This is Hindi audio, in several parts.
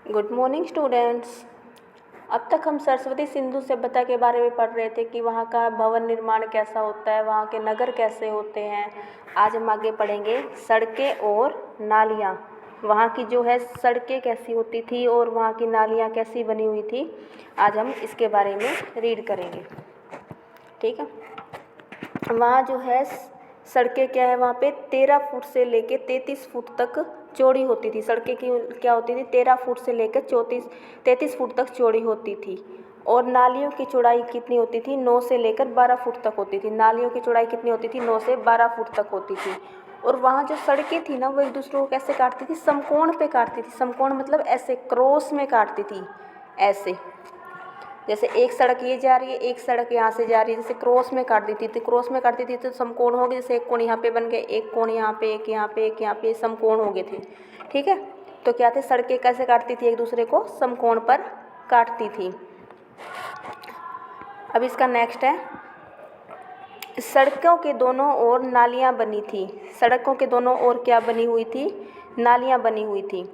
Good morning students. अब तक हम सरस्वती सिंधु सभ्यता के बारे में पढ़ रहे थे कि वहाँ का भवन निर्माण कैसा होता है, वहाँ के नगर कैसे होते हैं। आज हम आगे पढ़ेंगे सड़कें और नालियाँ। वहाँ की जो है सड़कें कैसी होती थी और वहाँ की नालियाँ कैसी बनी हुई थी। आज हम इसके बारे में रीड करेंगे, ठीक है। वहाँ जो है सड़कें क्या है, वहाँ पे 13 फुट से लेके 33 फुट तक चौड़ी होती थी। सड़कें की क्या होती थी, 13 फुट से लेकर 33 फुट तक चौड़ी होती थी। और नालियों की चौड़ाई कितनी होती थी, 9 से लेकर 12 फुट तक होती थी। नालियों की चौड़ाई कितनी होती थी, 9 से 12 फुट तक होती थी। और वहाँ जो सड़कें थी ना, वो एक दूसरे को कैसे काटती थी, समकोण पे काटती थी। समकोण मतलब ऐसे क्रॉस में काटती थी, ऐसे जैसे एक सड़क ये जा रही है, एक सड़क यहाँ से जा रही है, जैसे क्रॉस में काट देती थी। क्रॉस में काटती थी तो समकोण हो गए। जैसे एक कोण यहाँ पे बन गए, एक कोण यहाँ पे, एक यहाँ पे, एक यहाँ पे, समकोण हो गए थे, ठीक है। तो क्या थे, सड़कें कैसे काटती थी, एक दूसरे को समकोण पर काटती थी। अब इसका नेक्स्ट है, सड़कों के दोनों ओर नालियाँ बनी थी। सड़कों के दोनों ओर क्या बनी हुई थी, नालियाँ बनी हुई थी।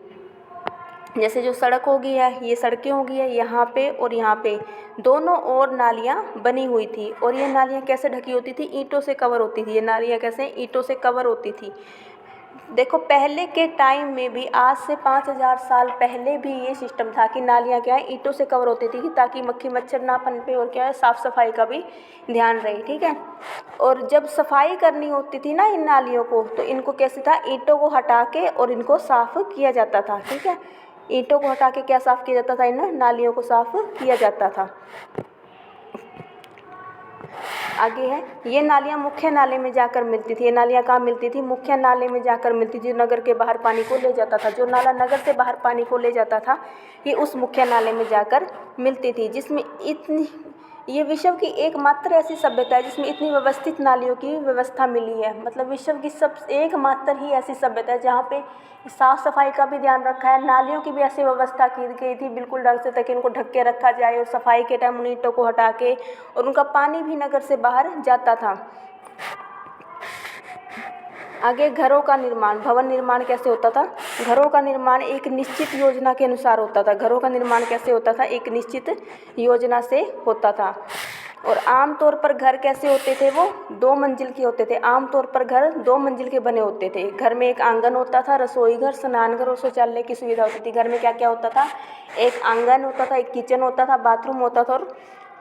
जैसे जो सड़क होगी है, ये सड़कें होगी है, यहाँ पे और यहाँ पे दोनों ओर नालियाँ बनी हुई थी। और ये नालियाँ कैसे ढकी होती थी, ईंटों से कवर होती थी। ये नालियाँ कैसे, ईंटों से कवर होती थी। देखो पहले के टाइम में भी, आज से 5000 साल पहले भी ये सिस्टम था कि नालियाँ क्या है, ईंटों से कवर होती थी कि ताकि मक्खी मच्छर ना पनपे और क्या है, साफ़ सफाई का भी ध्यान रहे, ठीक है। और जब सफाई करनी होती थी ना इन नालियों को, तो इनको कैसे था, ईंटों को हटा के और इनको साफ़ किया जाता था, ठीक है। ईंटों को हटा के क्या साफ़ किया जाता था, इन नालियों को साफ़ किया जाता था। आगे है, ये नालियाँ मुख्य नाले में जाकर मिलती थी। ये नालियाँ कहाँ मिलती थी, मुख्य नाले में जाकर मिलती थी। जो नगर के बाहर पानी को ले जाता था, जो नाला नगर से बाहर पानी को ले जाता था, ये उस मुख्य नाले में जाकर मिलती थी। जिसमें इतनी, ये विश्व की एकमात्र ऐसी सभ्यता है जिसमें इतनी व्यवस्थित नालियों की व्यवस्था मिली है। मतलब विश्व की सब एकमात्र ही ऐसी सभ्यता है जहाँ पे साफ़ सफाई का भी ध्यान रखा है, नालियों की भी ऐसी व्यवस्था की गई थी बिल्कुल ढंग से, ताकि उनको ढक के रखा जाए और सफाई के टाइम उन ईंटों को हटा के, और उनका पानी भी नगर से बाहर जाता था। आगे घरों का निर्माण, भवन निर्माण कैसे होता था। घरों का निर्माण एक निश्चित योजना के अनुसार होता था। घरों का निर्माण कैसे होता था, एक निश्चित योजना से होता था। और आमतौर पर घर कैसे होते थे, वो 2 मंजिल के होते थे। आमतौर पर घर 2 मंजिल के बने होते थे। घर में एक आंगन होता था, रसोई घर, स्नान घर और शौचालय की सुविधा होती थी। घर में क्या क्या होता था, एक आंगन होता था, एक किचन होता था, बाथरूम होता था और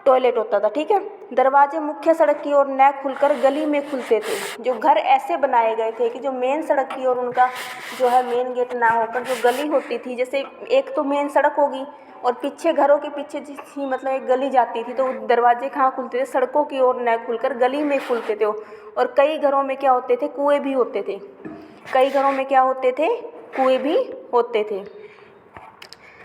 टॉयलेट होता था, ठीक है। दरवाजे मुख्य सड़क की ओर न खुलकर गली में खुलते थे। जो घर ऐसे बनाए गए थे कि जो मेन सड़क की ओर उनका जो है मेन गेट ना होकर जो गली होती थी, जैसे एक तो मेन सड़क होगी और पीछे घरों के पीछे ही मतलब एक गली जाती थी, तो दरवाजे कहाँ खुलते थे, सड़कों की ओर न खुलकर गली में खुलते थे। और कई घरों में क्या होते थे, कुएँ भी होते थे। कई घरों में क्या होते थे, कुएँ भी होते थे।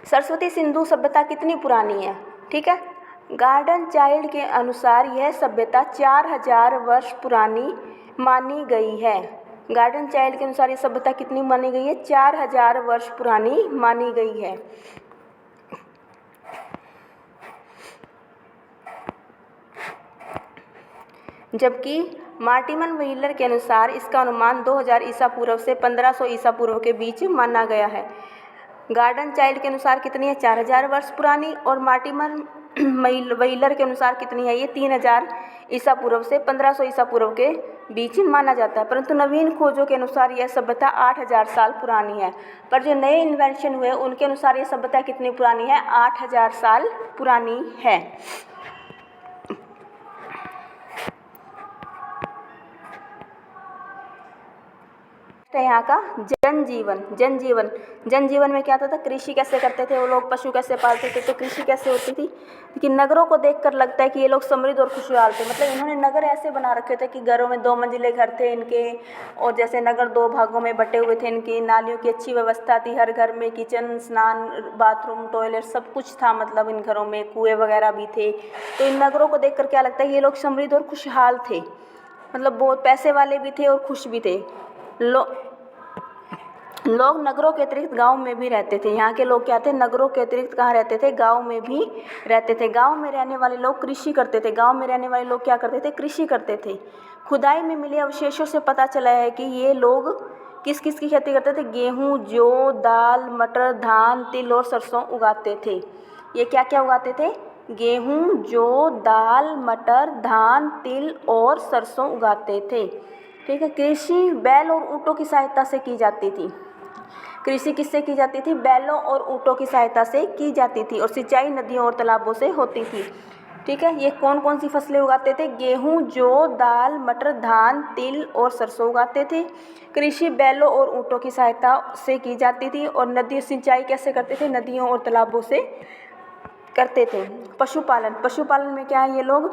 सरस्वती सिंधु सभ्यता कितनी पुरानी है, ठीक है। गार्डन चाइल्ड के अनुसार यह सभ्यता 4000 वर्ष पुरानी मानी गई है। गार्डन चाइल्ड के अनुसार ये सभ्यता कितनी मानी गई है, 4000 वर्ष पुरानी मानी गई है। जबकि मार्टिमन व्हीलर के अनुसार इसका अनुमान 2000 ईसा पूर्व से 1500 ईसा पूर्व के बीच माना गया है। गार्डन चाइल्ड के अनुसार कितनी है, 4000 वर्ष पुरानी, और मार्टिमन व्हीलर के अनुसार कितनी है, ये 3000 ईसा पूर्व से 1500 ईसा पूर्व के बीच माना जाता है। परंतु नवीन खोजों के अनुसार यह सभ्यता 8000 साल पुरानी है। पर जो नए इन्वेंशन हुए उनके अनुसार यह सभ्यता कितनी पुरानी है, 8000 साल पुरानी है। यहाँ का जनजीवन में क्या होता था, कृषि कैसे करते थे वो लोग, पशु कैसे पालते थे, तो कृषि कैसे होती थी। लेकिन नगरों को देखकर लगता है कि ये लोग समृद्ध और खुशहाल थे। मतलब इन्होंने नगर ऐसे बना रखे थे कि घरों में 2 मंजिले घर थे इनके, और जैसे नगर 2 भागों में बटे हुए थे इनकी। नालियों की अच्छी व्यवस्था थी, हर घर में किचन, स्नान, बाथरूम, टॉयलेट सब कुछ था। मतलब इन घरों में कुएँ वगैरह भी थे। तो इन नगरों को देखकर क्या लगता है, ये लोग समृद्ध और खुशहाल थे। मतलब बहुत पैसे वाले भी थे और खुश भी थे। लोग नगरों के अतिरिक्त गांव में भी रहते थे। यहाँ के लोग क्या थे, नगरों के अतिरिक्त कहाँ रहते थे, गांव में भी रहते थे। गांव में रहने वाले लोग कृषि करते थे। गांव में रहने वाले लोग क्या करते थे, कृषि करते थे। खुदाई में मिले अवशेषों से पता चला है कि ये लोग किस किस की खेती करते थे? गेहूँ, जौ, दाल, मटर, धान, तिल और सरसों उगाते थे। ये क्या क्या उगाते थे? गेहूँ, जौ, दाल, मटर, धान, तिल और सरसों उगाते थे। ठीक है। कृषि बैल और ऊँटों की सहायता से की जाती थी। कृषि किससे की जाती थी? बैलों और ऊँटों की सहायता से की जाती थी। और सिंचाई नदियों और तालाबों से होती थी। ठीक है। ये कौन कौन सी फसलें उगाते थे? गेहूँ, जौ, दाल, मटर, धान, तिल और सरसों उगाते थे। कृषि बैलों और ऊँटों की सहायता से की जाती थी। और नदी सिंचाई कैसे करते थे? नदियों और तालाबों से करते थे। पशुपालन, पशुपालन में क्या है? ये लोग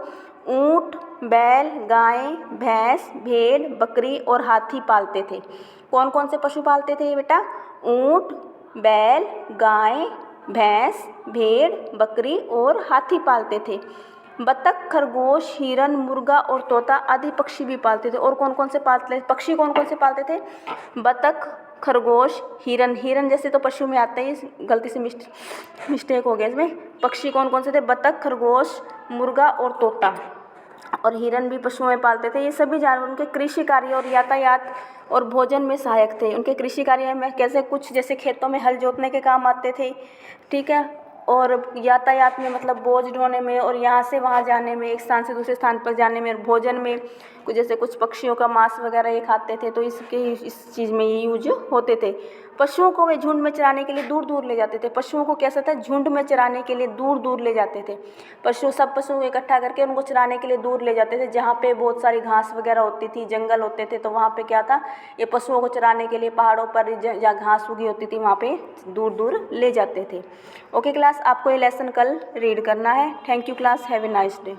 ऊँट, बैल, गाय, भैंस, भेड़, बकरी और हाथी पालते थे। कौन कौन से पशु पालते थे ये बेटा? ऊँट, बैल, गाय, भैंस, भेड़, बकरी और हाथी पालते थे। बतख, खरगोश, हिरन, मुर्गा और तोता आदि पक्षी भी पालते थे। और कौन कौन से पालते? पक्षी कौन कौन से पालते थे? बतख, खरगोश, हिरन। हिरन जैसे तो पशु में आते हैं, गलती से मिस्टेक हो गया इसमें। पक्षी कौन कौन से थे? बतख, खरगोश, मुर्गा और तोता। और हिरन भी पशुओं में पालते थे। ये सभी जानवर उनके कृषि कार्य और यातायात और भोजन में सहायक थे। उनके कृषि कार्य में कैसे? कुछ जैसे खेतों में हल जोतने के काम आते थे। ठीक है। और यातायात में मतलब बोझ ढोने में और यहाँ से वहाँ जाने में, एक स्थान से दूसरे स्थान पर जाने में। और भोजन में कुछ जैसे कुछ पक्षियों का मांस वगैरह ये खाते थे, तो इस चीज़ में ये यूज होते थे। पशुओं को वे झुंड में चराने के लिए दूर दूर ले जाते थे। पशुओं को कैसा था? झुंड में चराने के लिए दूर दूर ले जाते थे। सब पशुओं को इकट्ठा करके उनको चराने के लिए दूर ले जाते थे। जहाँ पे बहुत सारी घास वगैरह होती थी, जंगल होते थे, तो वहाँ पे क्या था? ये पशुओं को चराने के लिए पहाड़ों पर जहाँ घास उगी होती थी वहाँ पे दूर दूर ले जाते थे। ओके क्लास, आपको ये लेसन कल रीड करना है। Thank you class, have a nice day.